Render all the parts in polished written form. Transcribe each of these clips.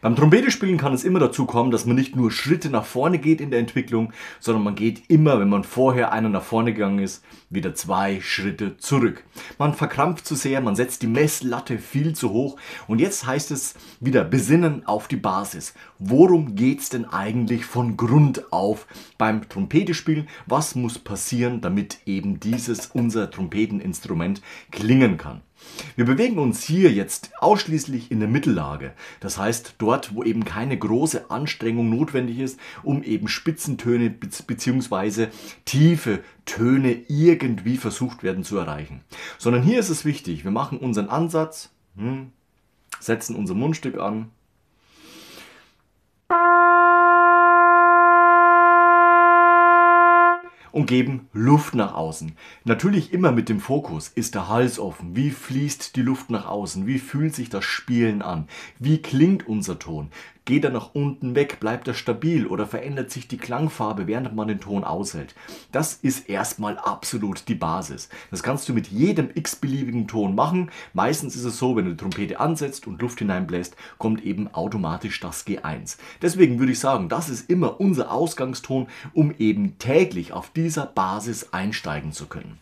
Beim Trompetespielen kann es immer dazu kommen, dass man nicht nur Schritte nach vorne geht in der Entwicklung, sondern man geht immer, wenn man vorher einer nach vorne gegangen ist, wieder 2 Schritte zurück. Man verkrampft zu sehr, man setzt die Messlatte viel zu hoch und jetzt heißt es wieder besinnen auf die Basis. Worum geht es denn eigentlich von Grund auf beim Trompetespielen? Was muss passieren, damit eben unser Trompeteninstrument klingen kann? Wir bewegen uns hier jetzt ausschließlich in der Mittellage. Das heißt dort, wo eben keine große Anstrengung notwendig ist, um eben Spitzentöne bzw. tiefe Töne irgendwie versucht werden zu erreichen. Sondern hier ist es wichtig, wir machen unseren Ansatz, setzen unser Mundstück an. Und geben Luft nach außen. Natürlich immer mit dem Fokus, ist der Hals offen? Wie fließt die Luft nach außen? Wie fühlt sich das Spielen an? Wie klingt unser Ton? Geht er nach unten weg? Bleibt er stabil oder verändert sich die Klangfarbe, während man den Ton aushält? Das ist erstmal absolut die Basis. Das kannst du mit jedem x-beliebigen Ton machen. Meistens ist es so, wenn du die Trompete ansetzt und Luft hineinbläst, kommt eben automatisch das G1. Deswegen würde ich sagen, das ist immer unser Ausgangston, um eben täglich auf dieser Basis einsteigen zu können.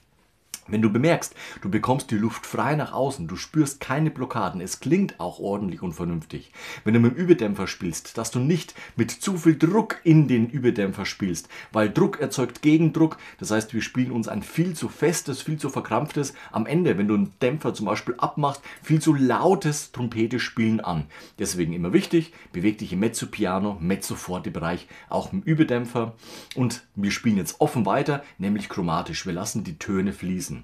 Wenn du bemerkst, du bekommst die Luft frei nach außen, du spürst keine Blockaden, es klingt auch ordentlich und vernünftig. Wenn du mit dem Überdämpfer spielst, dass du nicht mit zu viel Druck in den Überdämpfer spielst, weil Druck erzeugt Gegendruck, das heißt, wir spielen uns ein viel zu festes, viel zu verkrampftes, am Ende, wenn du einen Dämpfer zum Beispiel abmachst, viel zu lautes Trompete-Spielen an. Deswegen immer wichtig, beweg dich im Mezzo-Piano, Mezzo-Forte-Bereich, auch im Überdämpfer und wir spielen jetzt offen weiter, nämlich chromatisch, wir lassen die Töne fließen.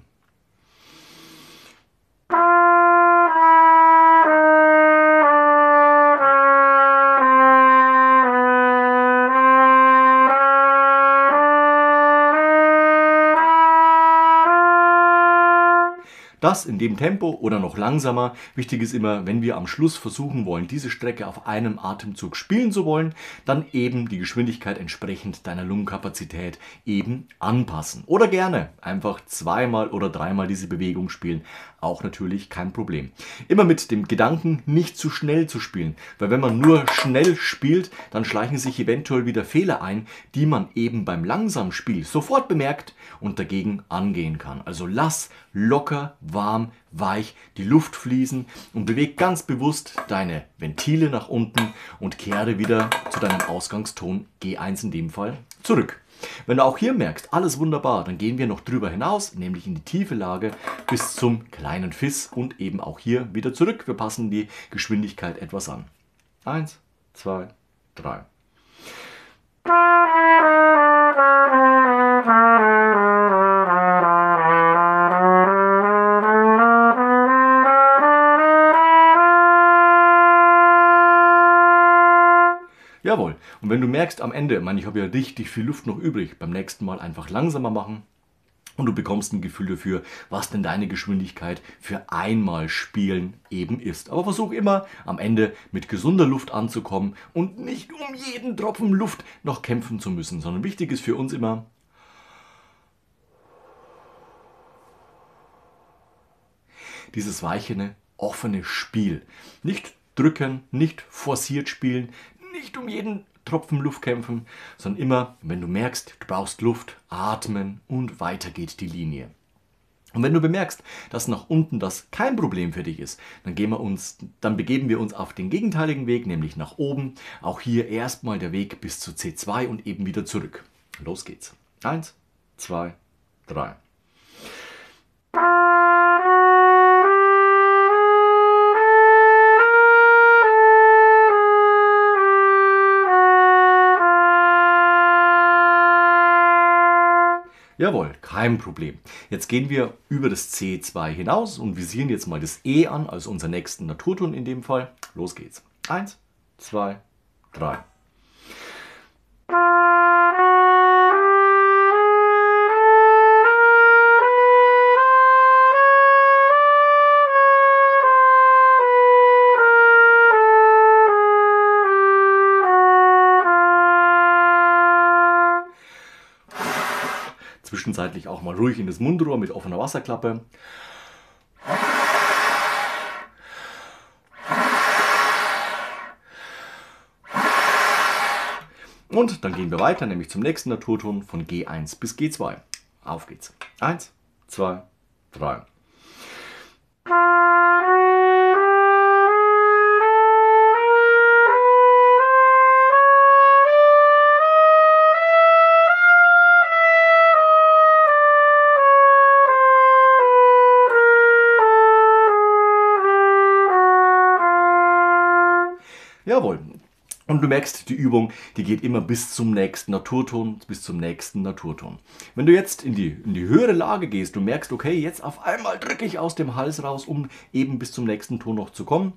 Das in dem Tempo oder noch langsamer. Wichtig ist immer, wenn wir am Schluss versuchen wollen, diese Strecke auf einem Atemzug spielen zu wollen, dann eben die Geschwindigkeit entsprechend deiner Lungenkapazität eben anpassen. Oder gerne einfach 2-mal oder 3-mal diese Bewegung spielen. Auch natürlich kein Problem. Immer mit dem Gedanken, nicht zu schnell zu spielen. Weil wenn man nur schnell spielt, dann schleichen sich eventuell wieder Fehler ein, die man eben beim langsamen Spiel sofort bemerkt und dagegen angehen kann. Also lass locker, warm, weich die Luft fließen und beweg ganz bewusst deine Ventile nach unten und kehre wieder zu deinem Ausgangston G1 in dem Fall zurück. Wenn du auch hier merkst, alles wunderbar, dann gehen wir noch drüber hinaus, nämlich in die tiefe Lage bis zum kleinen Fis und eben auch hier wieder zurück. Wir passen die Geschwindigkeit etwas an. 1, 2, 3. Jawohl. Und wenn du merkst am Ende, ich habe ja richtig viel Luft noch übrig, beim nächsten Mal einfach langsamer machen und du bekommst ein Gefühl dafür, was denn deine Geschwindigkeit für einmal Spielen eben ist. Aber versuch immer am Ende mit gesunder Luft anzukommen und nicht um jeden Tropfen Luft noch kämpfen zu müssen, sondern wichtig ist für uns immer, dieses weiche, offene Spiel. Nicht drücken, nicht forciert spielen, nicht um jeden Tropfen Luft kämpfen, sondern immer, wenn du merkst, du brauchst Luft, atmen und weiter geht die Linie. Und wenn du bemerkst, dass nach unten das kein Problem für dich ist, dann begeben wir uns auf den gegenteiligen Weg, nämlich nach oben. Auch hier erstmal der Weg bis zu C2 und eben wieder zurück. Los geht's. 1, 2, 3. Jawohl, kein Problem. Jetzt gehen wir über das C2 hinaus und visieren jetzt mal das E an, also unseren nächsten Naturton in dem Fall. Los geht's. 1, 2, 3. Zwischenzeitlich auch mal ruhig in das Mundrohr mit offener Wasserklappe. Und dann gehen wir weiter, nämlich zum nächsten Naturton von G1 bis G2. Auf geht's. 1, 2, 3. Jawohl. Und du merkst, die Übung, die geht immer bis zum nächsten Naturton, bis zum nächsten Naturton. Wenn du jetzt in die höhere Lage gehst, du merkst, okay, jetzt auf einmal drücke ich aus dem Hals raus, um eben bis zum nächsten Ton noch zu kommen,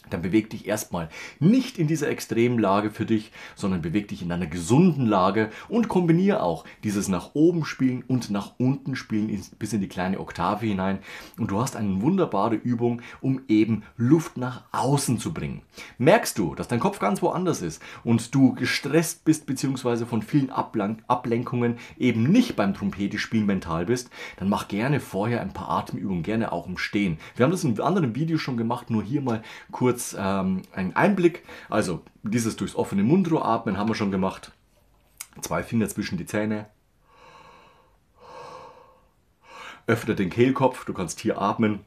dann beweg dich erstmal nicht in dieser extremen Lage für dich, sondern beweg dich in einer gesunden Lage und kombiniere auch dieses nach oben spielen und nach unten spielen bis in die kleine Oktave hinein. Und du hast eine wunderbare Übung, um eben Luft nach außen zu bringen. Merkst du, dass dein Kopf ganz woanders ist und du gestresst bist bzw. von vielen Ablenkungen eben nicht beim Trompete spielen mental bist, dann mach gerne vorher ein paar Atemübungen, gerne auch im Stehen. Wir haben das in anderen Videos schon gemacht, nur hier mal kurz ein Einblick. Also dieses durchs offene Mundrohr atmen haben wir schon gemacht. 2 Finger zwischen die Zähne. Öffne den Kehlkopf, du kannst hier atmen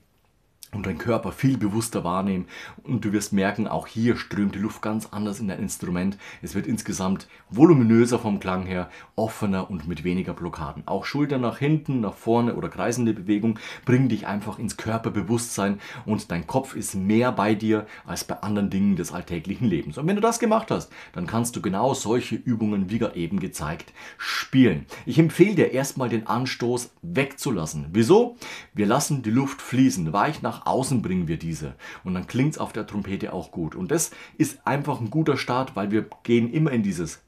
und deinen Körper viel bewusster wahrnehmen. Und du wirst merken, auch hier strömt die Luft ganz anders in dein Instrument. Es wird insgesamt voluminöser vom Klang her, offener und mit weniger Blockaden. Auch Schultern nach hinten, nach vorne oder kreisende Bewegung bringen dich einfach ins Körperbewusstsein und dein Kopf ist mehr bei dir als bei anderen Dingen des alltäglichen Lebens. Und wenn du das gemacht hast, dann kannst du genau solche Übungen, wie gerade eben gezeigt, spielen. Ich empfehle dir erstmal den Anstoß wegzulassen. Wieso? Wir lassen die Luft fließen, weich nach außen bringen wir diese und dann klingt es auf der Trompete auch gut. Und das ist einfach ein guter Start, weil wir gehen immer in dieses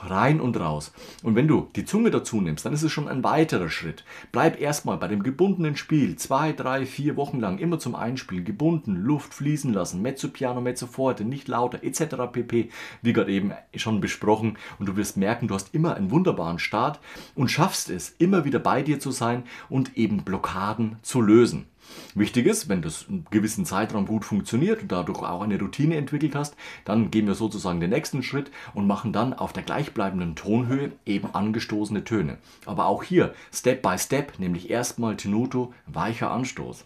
rein und raus. Und wenn du die Zunge dazu nimmst, dann ist es schon ein weiterer Schritt. Bleib erstmal bei dem gebundenen Spiel 2, 3, 4 Wochen lang immer zum Einspielen gebunden, Luft fließen lassen, Mezzo Piano, Mezzo Forte, nicht lauter etc. pp. Wie gerade eben schon besprochen und du wirst merken, du hast immer einen wunderbaren Start und schaffst es, immer wieder bei dir zu sein und eben Blockaden zu lösen. Wichtig ist, wenn das einen gewissen Zeitraum gut funktioniert und dadurch auch eine Routine entwickelt hast, dann gehen wir sozusagen den nächsten Schritt und machen dann auf der gleichbleibenden Tonhöhe eben angestoßene Töne. Aber auch hier Step by Step, nämlich erstmal Tenuto, weicher Anstoß.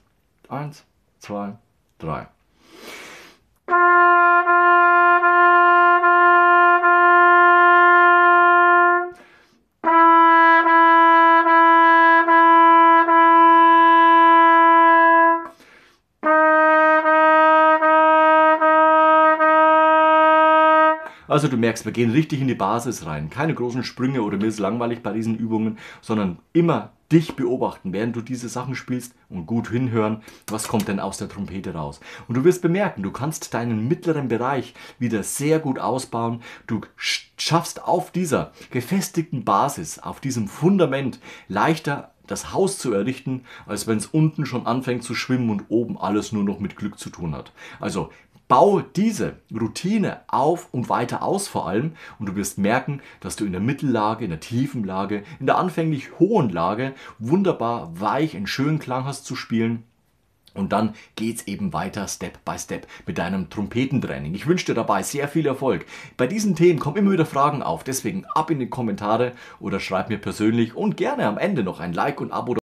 1, 2, 3. Also du merkst, wir gehen richtig in die Basis rein. Keine großen Sprünge oder mir ist langweilig bei diesen Übungen, sondern immer dich beobachten, während du diese Sachen spielst und gut hinhören, was kommt denn aus der Trompete raus. Und du wirst bemerken, du kannst deinen mittleren Bereich wieder sehr gut ausbauen. Du schaffst auf dieser gefestigten Basis, auf diesem Fundament leichter das Haus zu errichten, als wenn es unten schon anfängt zu schwimmen und oben alles nur noch mit Glück zu tun hat. Also bau diese Routine auf und weiter aus vor allem und du wirst merken, dass du in der Mittellage, in der tiefen Lage, in der anfänglich hohen Lage wunderbar weich einen schönen Klang hast zu spielen. Und dann geht's eben weiter Step by Step mit deinem Trompetentraining. Ich wünsche dir dabei sehr viel Erfolg. Bei diesen Themen kommen immer wieder Fragen auf, deswegen ab in die Kommentare oder schreib mir persönlich und gerne am Ende noch ein Like und Abo.